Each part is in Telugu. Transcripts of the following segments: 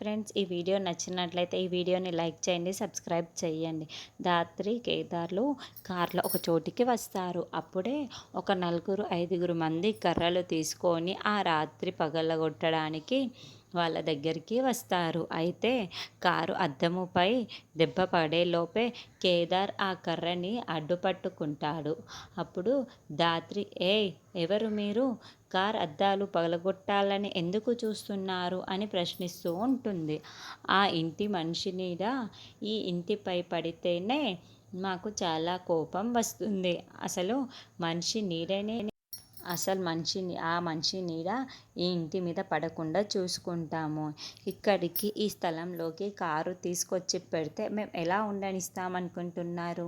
ఫ్రెండ్స్, ఈ వీడియో నచ్చినట్లయితే ఈ వీడియోని లైక్ చేయండి, సబ్స్క్రైబ్ చేయండి. దాత్రి కేదార్లు కార్లో ఒక చోటికి వస్తారు. అప్పుడే ఒక నలుగురు ఐదుగురు మంది కర్రలు తీసుకొని ఆ రాత్రి పగలగొట్టడానికి వాళ్ళ దగ్గరికి వస్తారు. అయితే కారు అద్దముపై దెబ్బ పడేలోపే కేదార్ ఆ కర్రని అడ్డుపట్టుకుంటాడు. అప్పుడు దాత్రి, ఏయ్ ఎవరు మీరు? కార్ అద్దాలు పగలగొట్టాలని ఎందుకు చూస్తున్నారు అని ప్రశ్నిస్తూ ఉంటుంది. ఆ ఇంటి మనిషి నీడ ఈ ఇంటిపై పడితేనే మాకు చాలా కోపం వస్తుంది. ఆ మనిషి నీడ ఈ ఇంటి మీద పడకుండా చూసుకుంటాము. ఇక్కడికి ఈ స్థలంలోకి కారు తీసుకొచ్చి పెడితే మేము ఎలా ఉండనిస్తామనుకుంటున్నారు?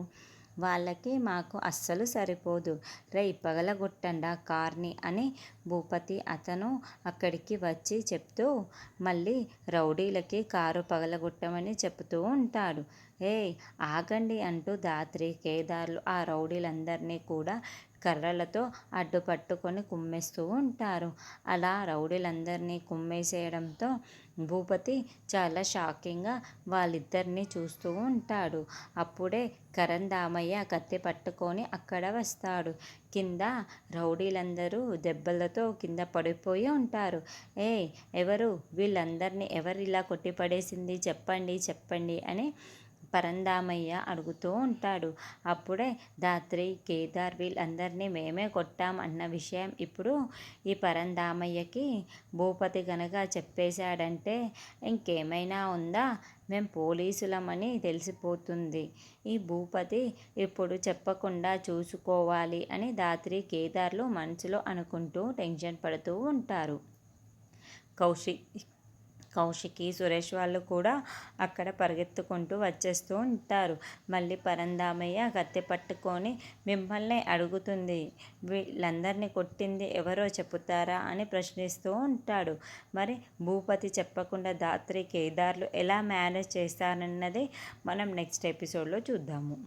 వాళ్ళకి మాకు అస్సలు సరిపోదు. రేయ్ పగలగొట్టండా కార్ని అని భూపతి అతను అక్కడికి వచ్చి చెప్తూ మళ్ళీ రౌడీలకి కారు పగలగొట్టమని చెప్తూ ఉంటాడు. ఏయ్ ఆగండి అంటూ దాత్రి కేదార్లు ఆ రౌడీలందరినీ కూడా కర్రలతో అడ్డుపట్టుకొని కుమ్మేస్తూ ఉంటారు. అలా రౌడీలందరినీ కుమ్మేసేయడంతో భూపతి చాలా షాకింగ్గా వాళ్ళిద్దరినీ చూస్తూ ఉంటాడు. అప్పుడే కరందామయ్య కత్తి పట్టుకొని అక్కడ వస్తాడు. కింద రౌడీలందరూ దెబ్బలతో కింద పడిపోయి ఉంటారు. ఏయ్ ఎవరు? వీళ్ళందరినీ ఎవరిలా కొట్టిపడేసింది చెప్పండి చెప్పండి అని పరందామయ్య అడుగుతూ ఉంటాడు. అప్పుడే దాత్రి కేదార్ వీళ్ళందరినీ మేమే కొట్టాం అన్న విషయం ఇప్పుడు ఈ పరందామయ్యకి భూపతి గనక చెప్పేశాడంటే ఇంకేమైనా ఉందా, మేం పోలీసులమని తెలిసిపోతుంది. ఈ భూపతి ఇప్పుడు చెప్పకుండా చూసుకోవాలి అని దాత్రి కేదార్లు మనసులో అనుకుంటూ టెన్షన్ పడుతూ ఉంటారు. కౌశికి సురేష్ వాళ్ళు కూడా అక్కడ పరిగెత్తుకుంటూ వచ్చేస్తూ ఉంటారు. మళ్ళీ పరందామయ్య కత్తి పట్టుకొని మిమ్మల్ని అడుగుతుంది, వీళ్ళందరినీ కొట్టింది ఎవరో చెబుతారా అని ప్రశ్నిస్తూ ఉంటాడు. మరి భూపతి చెప్పకుండా దాత్రి కేదార్లు ఎలా మేనేజ్ చేస్తారన్నది మనం నెక్స్ట్ ఎపిసోడ్లో చూద్దాము.